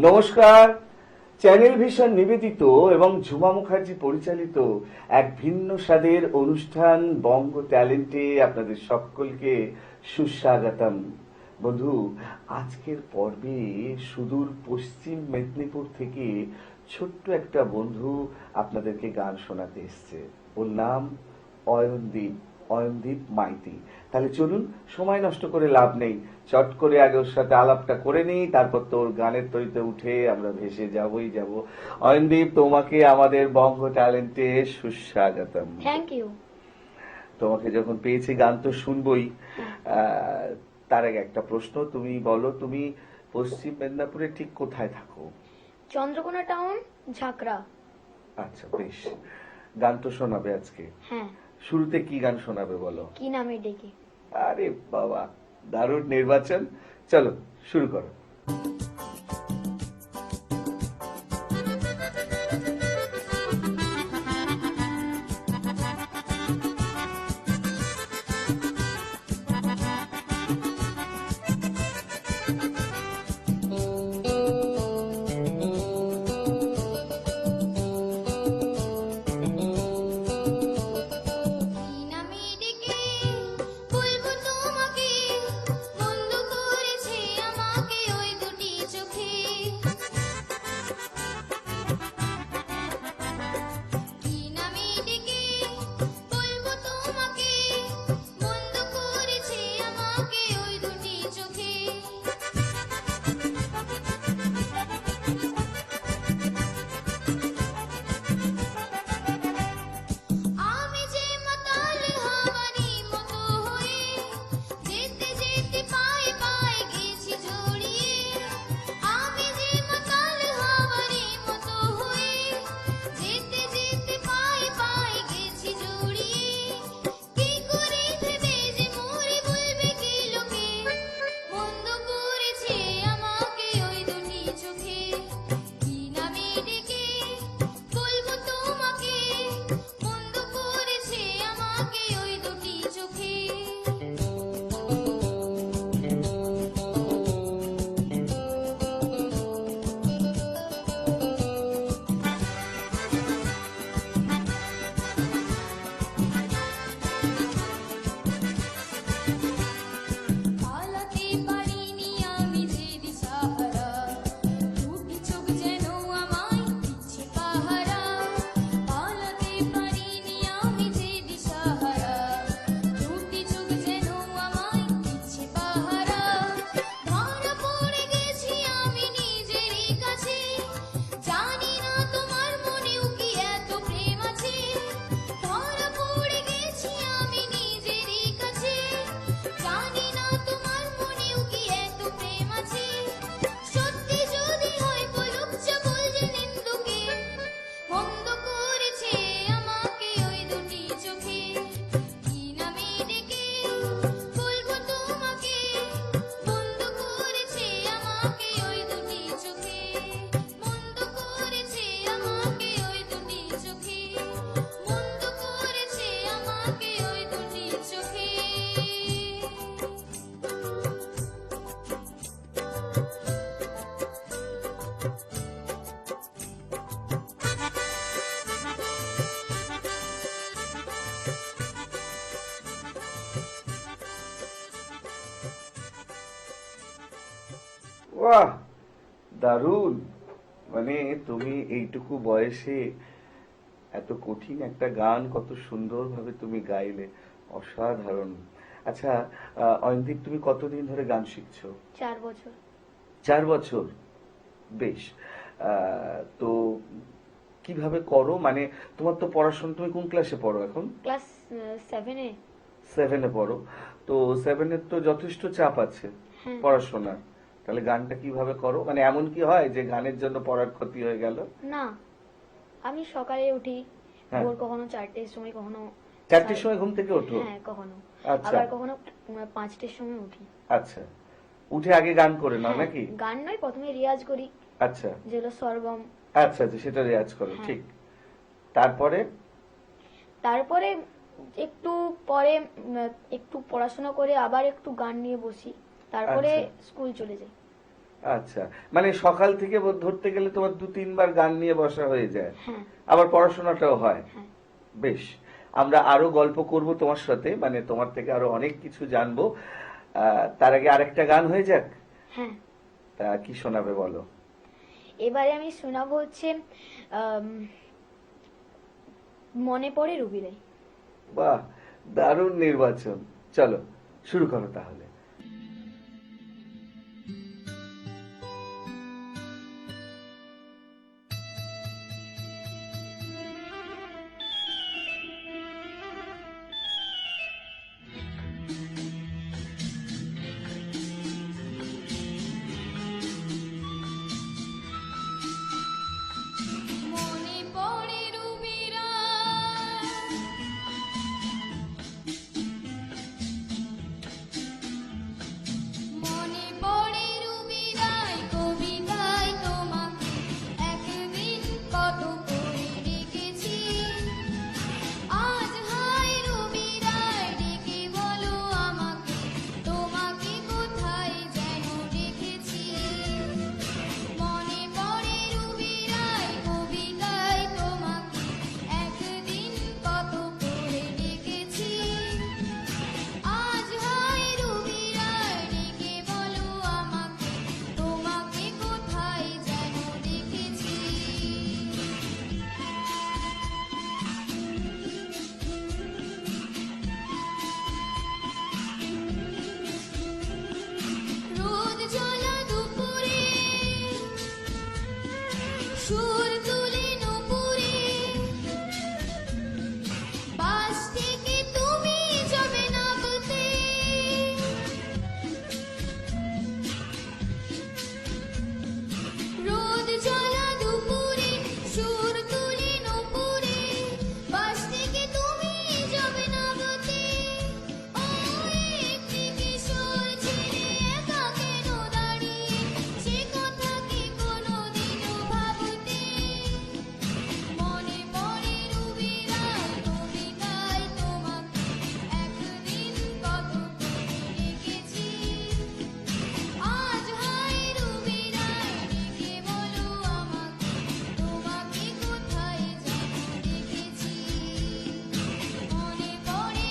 নমস্কার। Channel vision নিবেদিত এবং ঝুমা মুখার্জি পরিচালিত এক ভিন্ন স্বাদের অনুষ্ঠান বঙ্গ ট্যালেন্টে আপনাদের সকলকে সুস্বাগতম। বন্ধু, আজকের পর্বে সুদূর পশ্চিম মেদিনীপুর থেকে ছোট্ট একটা বন্ধু আপনাদেরকে গান শোনাতে এসছে। ওর নাম অয়নদীপ, অয়নদীপ মাইতি। তাহলে চলুন, সময় নষ্ট করে লাভ নেই, চট করে আগে ওর সাথে আলাপটা করে নিই, তারপর তো ওর গানের তরিতে উঠে আমরা ভেসে যাবই যাব। অয়নদীপ, তোমাকে আমাদের বঙ্গ ট্যালেন্টে সুস্বাগতম। Thank you. তোমাকে যখন পেয়েছি গান তো শুনবই। তার আগে একটা প্রশ্ন, তুমি বলো, তুমি পশ্চিম মেদিনীপুরে ঠিক কোথায় থাকো? চন্দ্রকোনা টাউন, ঝাকড়া। আচ্ছা, বেশ। গান তো শোনাবে আজকে? হ্যাঁ। শুরুতে কি গান শোনাবে বলো? কি নামে ডেকে? আরে বাবা, দারুণ নির্বাচন। চলো শুরু করো। কি নামে ডেকে বলবো তোমাকে, বন্ধ করেছে আমাকে ওই দুটি চোখে। কি নামে ডেকে বলবো তোমাকে, বন্ধ করেছে আমাকে ওই দুটি চোখে। আমি যে মাতাল হওয়ারই মতো হয়ে যেতে যেতে পায়ে পায়ে গেছি জড়িয়ে। আমি যে মাতাল হওয়ারই মতো হয়ে যেতে যেতে পায়ে পায়ে গেছি জড়িয়ে। কি করে ভেবে যে মরে বলবে কি লোকে, বন্ধ করেছে আমাকে ওই দুটি চোখে। কি নামে ডেকে বলবো তোমাকে, বন্ধ করেছে আমাকে ওই দুটি চোখে। পালাতে পারিনি আমি যে দিশাহারা, দুটি চোখ যেন আমায় দিচ্ছে পাহারা। পালাতে পারিনি আমি যে দিশাহারা, দুটি চোখ যেন আমায় দিচ্ছে পাহারা। ধরা পড়ে গেছি আমি নিজেরই কাছে, জানি না তোমার মনেও কি এত প্রেম আছে। ধরা পড়ে গেছি আমি নিজেরই কাছে, জানি না তোমার মনেও কি এত প্রেম আছে। সত্যি যদি হয় বলুক চাবল যে নিন্দুকে, বন্ধ করেছে আমাকে ওই দুটি চোখে। কি নামে ডেকে বলবো তোমাকে, বন্ধ করেছে আমাকে ওই দুটি চোখে। বন্ধ করেছে আমাকে ওই দুটি চোখে। বন্ধ করেছে আমাকে ওই দুটি চোখে। বাহ, দারুণ। মানে তুমি এইটুকু বয়সে এত কঠিন একটা গান কত সুন্দরভাবে তুমি গাইলে, অসাধারণ। আচ্ছা, অয়নদীপ, তুমি কতদিন ধরে গান শিখছো? 4 বছর। 4 বছর, বেশ। তো কিভাবে করো, মানে তোমার তো পড়াশোনা, তুমি কোন ক্লাসে পড়ো এখন? ক্লাস 7-এ। 7-এ পড়ো। তো 7-এর তো যথেষ্ট চাপ আছে হ্যাঁ। পড়াশোনার। তাহলে গানটা কিভাবে করো? মানে এমন কি হয় যে গানের জন্য পড়ার ক্ষতি হয়ে গেল? না, আমি সকালে উঠি হ্যাঁ। ভোর কখনো 4টের সময়, কখনো 4টের সময় ঘুম থেকে ওঠো? হ্যাঁ কখনো। আচ্ছা। আবার কখনো 5টের সময় উঠি। আচ্ছা, উঠে আগে গান করে নাও হ্যাঁ, নাকি? গান নয়, প্রথমে রিয়াজ করি, আচ্ছা যেগুলো সরগম। আচ্ছা আচ্ছা, সেটা রেয়াজ করো, হ্যাঁ। ঠিক। তারপরে? তারপরে একটু পরে একটু পড়াশোনা করে আবার একটু গান নিয়ে বসি, তারপরে আচ্ছা। স্কুল চলে যাই। আচ্ছা, মানে সকাল থেকে ধরতে গেলে তোমার 2-3 বার গান নিয়ে বসা হয়ে যায়, হ্যাঁ আবার পড়াশোনাটাও হয়। হ্যাঁ বেশ, আমরা আরো গল্প করব তোমার সাথে, মানে তোমার থেকে আরো অনেক কিছু জানবো। তার আগে আরেকটা গান হয়ে যাক। হ্যাঁ। তা কি শোনাবে বলো? এবারে আমি শোনাবো হচ্ছে আম, মনে পড়ে রুবিরাই। বাহ, দারুণ নির্বাচন। চলো শুরু করো তাহলে। মনে পড়ে রুবিরা মনে পড়ে রুবিরাই কবিতায় তোমাকে একদিন কত করে ডেকেছি আজ হায় রুবিরাই ডেকে বলো আমাকে তোমাকে কোথায় যেন রেখেছি মনে পড়ে রুবিরাই কবিতায় তোমাকে একদিন কত করে ডেকেছি আজ হায় রুবিরাই ডেকে বলো আমাকে তোমাকে কোথায় যেন দেখেছি রোদ জ্বলা দুপুরে সুর তুলে নুপুরে বাস থেকে তুমি যাবে নামতে রোদ জ্বলা দুপুরে সুর তুলে নুপুরে বাস থেকে তুমি যাবে নামতে ও একটি কিশোর ছেলে একা কেন দাঁড়িয়ে সে কথা কি কোনোদিনও ভাবতে মনে পড়ে রুবিরাই কবিতায় তোমাকে একদিন কত করে ডেকেছি আজ হায় রুবিরাই ডেকে বলো আমাকে তোমাকে কোথায় যেন দেখেছি মনে পড়ে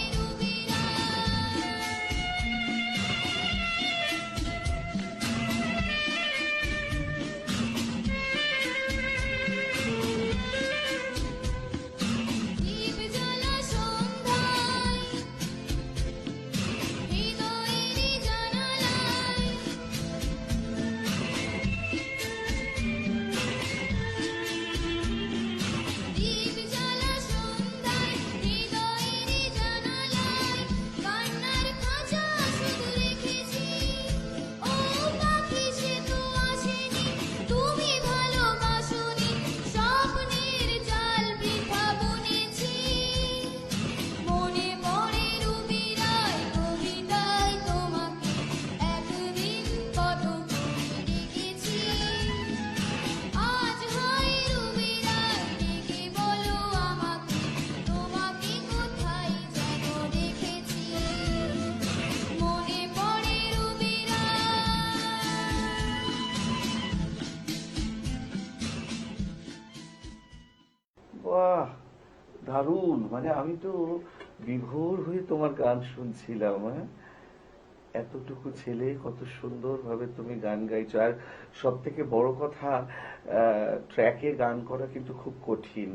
দীপ জ্বালা সন্ধ্যায় হৃদয়েরই জানালায় দীপ জ্বালা সন্ধ্যায় হৃদয়েরই জানালায় কান্নার খাঁচা শুধু রেখেছি ও পাখি সে তো আসেনি তুমি ভালোবাসোনি স্বপ্নের জাল বৃথা বুনেছি মনে পড়ে রুবিরাই কবিতায় তোমাকে একদিন কত করে ডেকেছি আজ হায় রুবিরাই ডেকে বলো আমাকে তোমাকে কোথায় যেন দেখেছি মনে পড়ে বাহ, দারুণ। মানে আমি তো বিভোর হয়ে তোমার গান শুনছিলাম। হ্যাঁ, এতটুকু ছেলে কত সুন্দর ভাবে তুমি গান গাইছো। আর সব থেকে বড় কথা, ট্র্যাকে গান করা কিন্তু খুব কঠিন।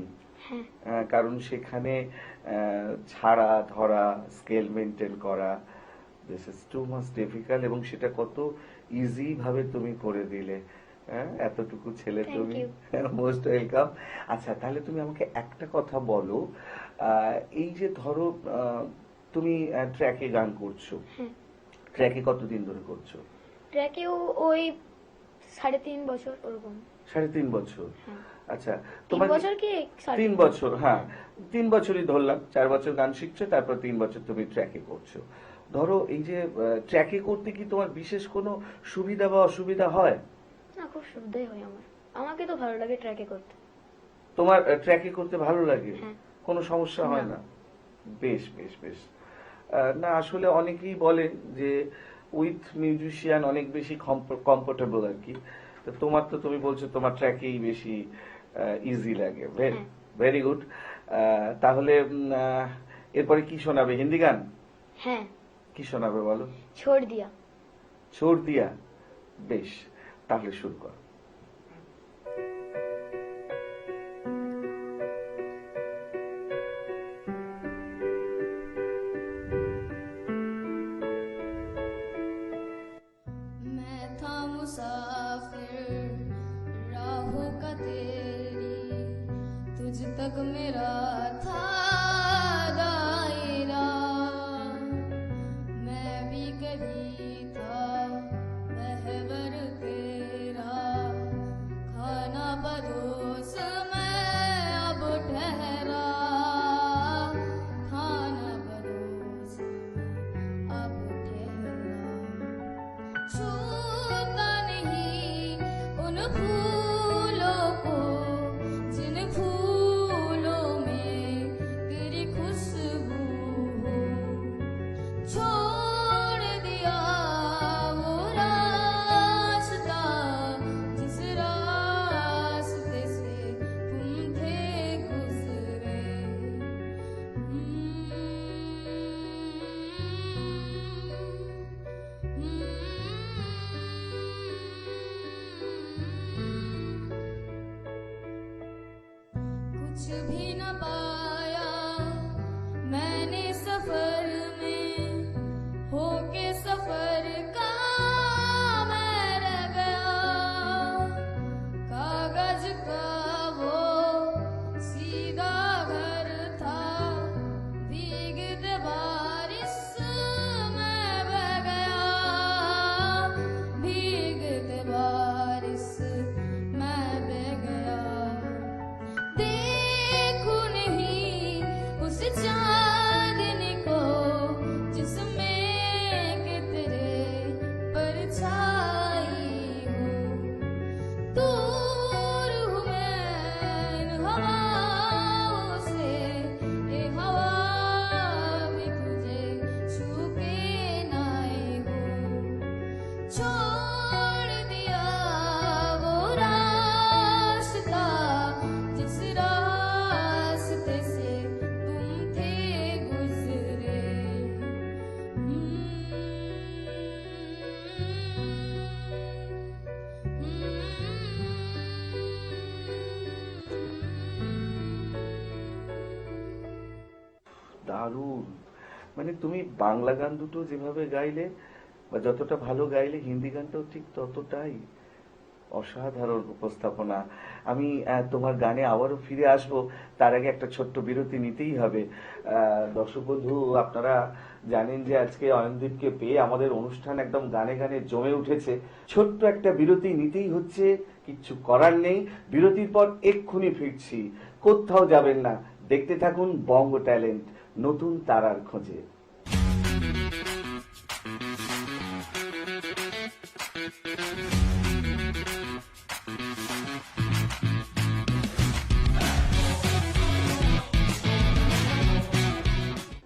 হ্যাঁ কারণ সেখানে ছাড়া ধরা, স্কেল মেনটেন করা, this is too much difficult, এবং সেটা কত ইজি ভাবে তুমি করে দিলে। হ্যাঁ, এতটুকু ছেলে Thank তুমি, you. Most welcome. আচ্ছা, তাহলে তুমি আমাকে একটা কথা বলো, এই যে ধরো তুমি ট্র্যাকে গান করছো, হ্যাঁ ট্র্যাকে কতদিন ধরে করছো? ট্র্যাকেও ওই 3.5 বছর ওরকম। 3.5 বছর। হ্যাঁ আচ্ছা, 3 তোমার বছর কি 3 বছর, হ্যাঁ 3 বছরই ধরলাম। 4 বছর গান শিখছো, তারপর 3 বছর তুমি ট্র্যাকে করছো। ধরো এই যে ট্র্যাকে করতে কি তোমার বিশেষ কোনো সুবিধা বা অসুবিধা হয়? না, খুব সুবিধাই হয় আমার। আমাকে তো ভালো লাগে ট্র্যাকে করতে। তোমার ট্র্যাকে করতে ভালো লাগে? হ্যাঁ। কোনো সমস্যা হয় না। না? বেশ বেশ বেশ। না, আসলে অনেকেই বলেন যে উইথ মিউজিশিয়ান অনেক বেশি কমফোর্টেবল আর কি। তো তোমার তো তুমি বলছো তোমার ট্র্যাকেই বেশি ইজি লাগে। হ্যাঁ। Very good. তাহলে এরপরে কি শোনাবে? হিন্দি গান? হ্যাঁ, কি শোনাবে বলো? ছোড় দিয়া। ছোড় দিয়া। বেশ, তাহলে শুরু করো। मैं था मुसाफिर राहों का तेरी, तुझ तक मेरा था दायरा। मैं भी कहीं था महवर तेरा, खाना बदोस मैं अब ठहरा, खाना बदोस मैं अब ठहरा। छूता नहीं उन फूलों को जिन फूलों में तेरी खुशबू हो। छोड़ दिया वो रास्ता जिस रास्ते से तुम थे गुजरे। कुछ भी न पाया मैंने सफर में, होके सफर का मैं रह गया। कागज का वो सीधा घर था, भीगते बारिश में बह गया, भीगते बारिश मैं बह गया। देखूं नहीं उस चांदनी को जिसमें कि तेरे परछाई हो। दूर हूँ मैं इन हवाओं से, ये हवा भी तुझे छू के ना आए हो। छोड़ दिया वो रास्ता जिस रास्ते से तुम थे गुजरे। দারুণ। মানে তুমি বাংলা গান দুটো যেভাবে গাইলে বা যতটা ভালো গাইলে, হিন্দি গানটাও ঠিক ততটাই অসাধারণ উপস্থাপনা। আমি তোমার গানে আবারও ফিরে আসব, তার আগে একটা ছোট্ট বিরতি নিতেই হবে। দর্শক বন্ধু, আপনারা জানেন যে আজকে অয়নদীপকে পেয়ে আমাদের অনুষ্ঠান একদম গানে গানে জমে উঠেছে। ছোট্ট একটা বিরতি নিতেই হচ্ছে, কিচ্ছু করার নেই। বিরতির পর এক্ষুনি ফিরছি, কোথাও যাবেন না, দেখতে থাকুন বঙ্গ ট্যালেন্ট, নতুন তারার খোঁজে।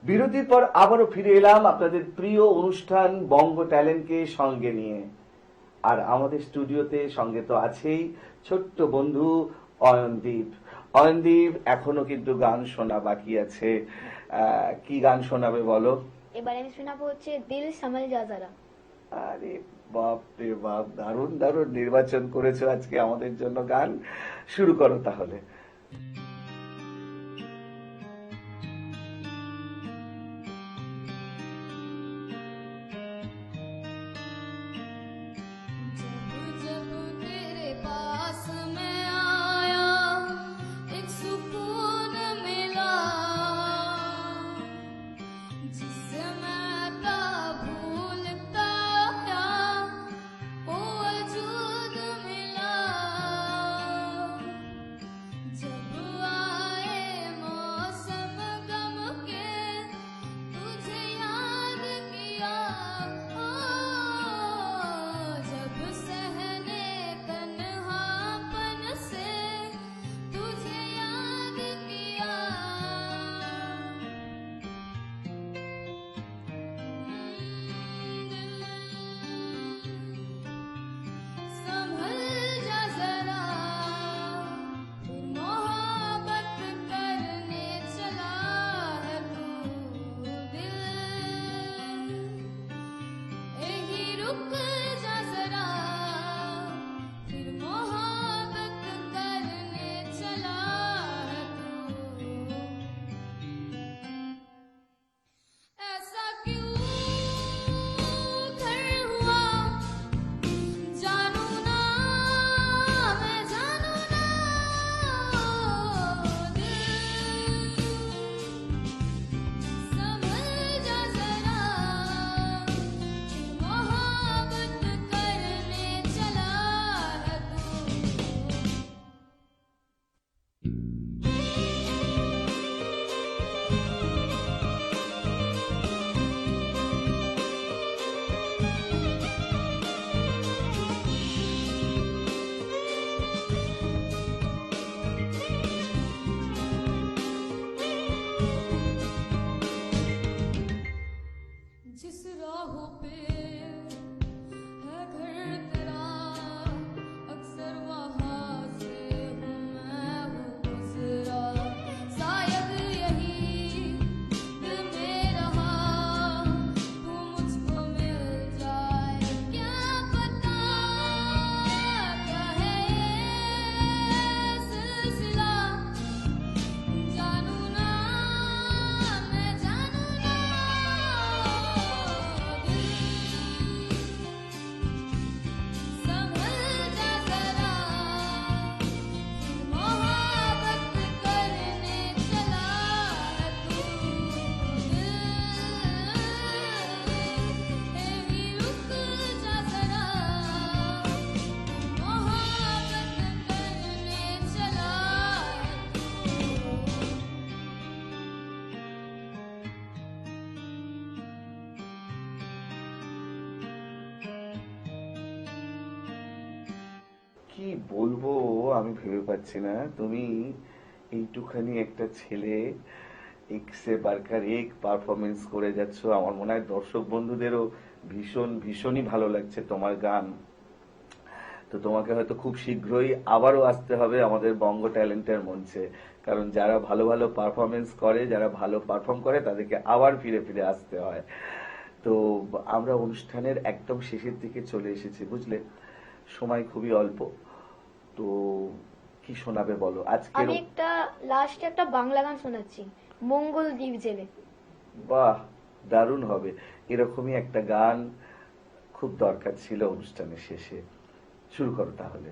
বিরতির পর আবারও ফিরে এলাম আপনাদের প্রিয় অনুষ্ঠান বঙ্গ ট্যালেন্টকে সঙ্গে নিয়ে। আর আমাদের স্টুডিওতে সঙ্গে তো আছেই ছোট্ট বন্ধু অয়নদীপ। অয়নদীপ, এখনো কিন্তু গান শোনা বাকি আছে। কি গান শোনাবে বলো? এবার আমি শোনাবো হচ্ছে দিল সামাল যা যারা। আরে বাপ রে বাপ, দারুণ দারুণ নির্বাচন করেছো আজকে আমাদের জন্য গান। শুরু করো তাহলে। जब जब तेरे पास मैं आया एक सुकून मिला, जिससे मैं था भूलता गया वो वजूद मिला। जब जिस राहों पे है घर तेरा अक्सर वहाँ से हूँ मैं वो गुजरा शायद यही दिल में रहा तू मुझको मिल जाए क्या पता क्या है ये सिलसिला जानू ना मैं जानू ना संभल जा जरा मोहब्बत करने चला है तू तेरी रुक जा जरा मोहब्बत करने चला है तू কি বলবো আমি ভেবে পাচ্ছি না। তুমি এইটুখানি একটা ছেলে এক্সে বার্কার এক পারফরমেন্স করে যাচ্ছ। আমার মনে হয় দর্শক বন্ধুদেরও ভীষণই ভালো লাগছে তোমার গান। তো তোমাকে হয়তো খুব শীঘ্রই আবারও আসতে হবে আমাদের বঙ্গ ট্যালেন্টের মঞ্চে, কারণ যারা ভালো ভালো পারফরমেন্স করে, যারা ভালো পারফর্ম করে, তাদেরকে আবার ফিরে ফিরে আসতে হয়। তো আমরা অনুষ্ঠানের একদম শেষের দিকে চলে এসেছি, বুঝলে, সময় খুবই অল্প। তো কি শোনাবে বলো আজকের? আমি একটা লাস্টে একটা বাংলা গান শোনাচ্ছি, মঙ্গল দ্বীপ জেলে। বাহ, দারুণ হবে। এরকমই একটা গান খুব দরকার ছিল অনুষ্ঠানের শেষে। শুরু করো তাহলে।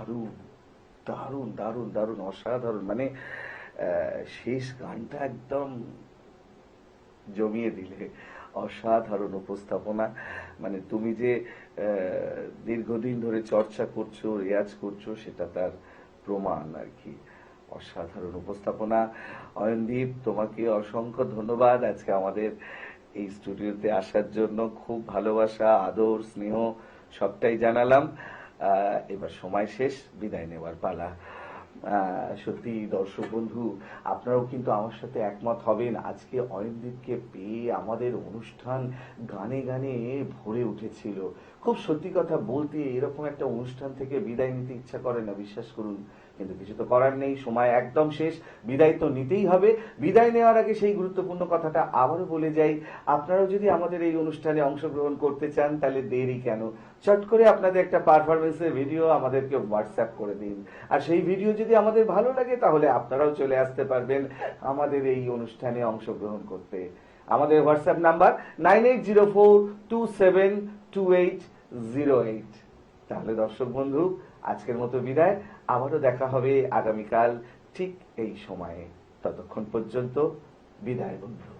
দারুণ দারুণ দারুণ দারুণ অসাধারণ, মানে শেষ গানটা একদম জমিয়ে দিলে। অসাধারণ উপস্থাপনা, মানে তুমি যে দীর্ঘদিন ধরে চর্চা করছো, রেয়াজ করছো, সেটা তার প্রমাণ আর কি। অসাধারণ উপস্থাপনা। অয়নদীপ, তোমাকে অসংখ্য ধন্যবাদ আজকে আমাদের এই স্টুডিওতে আসার জন্য। খুব ভালোবাসা, আদর, স্নেহ সবটাই জানালাম। এবার সময় শেষ, বিদায় নেওয়ার পালা। সত্যি দর্শক বন্ধু, আপনারাও কিন্তু আমার সাথে একমত হবেন। আজকে অয়নদীপকে পেয়ে আমাদের অনুষ্ঠান গানে গানে ভরে উঠেছিল। খুব সত্যি কথা বলতে, এরকম একটা অনুষ্ঠান থেকে বিদায় নিতে ইচ্ছা করে না, বিশ্বাস করুন, কিন্তু কিছু তো করার নেই, সময় একদম শেষ, বিদায় তো নিতেই হবে। বিদায় নেওয়ার আগে সেই গুরুত্বপূর্ণ কথাটা আবারও বলে যাই, আপনারাও যদি আমাদের এই অনুষ্ঠানে অংশগ্রহণ করতে চান তাহলে দেরি কেন, চট করে আপনাদের একটা পারফরমেন্সের ভিডিও আমাদেরকে হোয়াটসঅ্যাপ করে দিন। আর সেই ভিডিও যদি আমাদের ভালো লাগে তাহলে আপনারাও চলে আসতে পারবেন আমাদের এই অনুষ্ঠানে অংশগ্রহণ করতে। আমাদের হোয়াটসঅ্যাপ নাম্বার 9804272808। তাহলে দর্শক বন্ধু, আজকের মতো বিদায়। আবারও দেখা হবে আগামীকাল ঠিক এই সময়ে। ততক্ষণ পর্যন্ত বিদায় বন্ধু।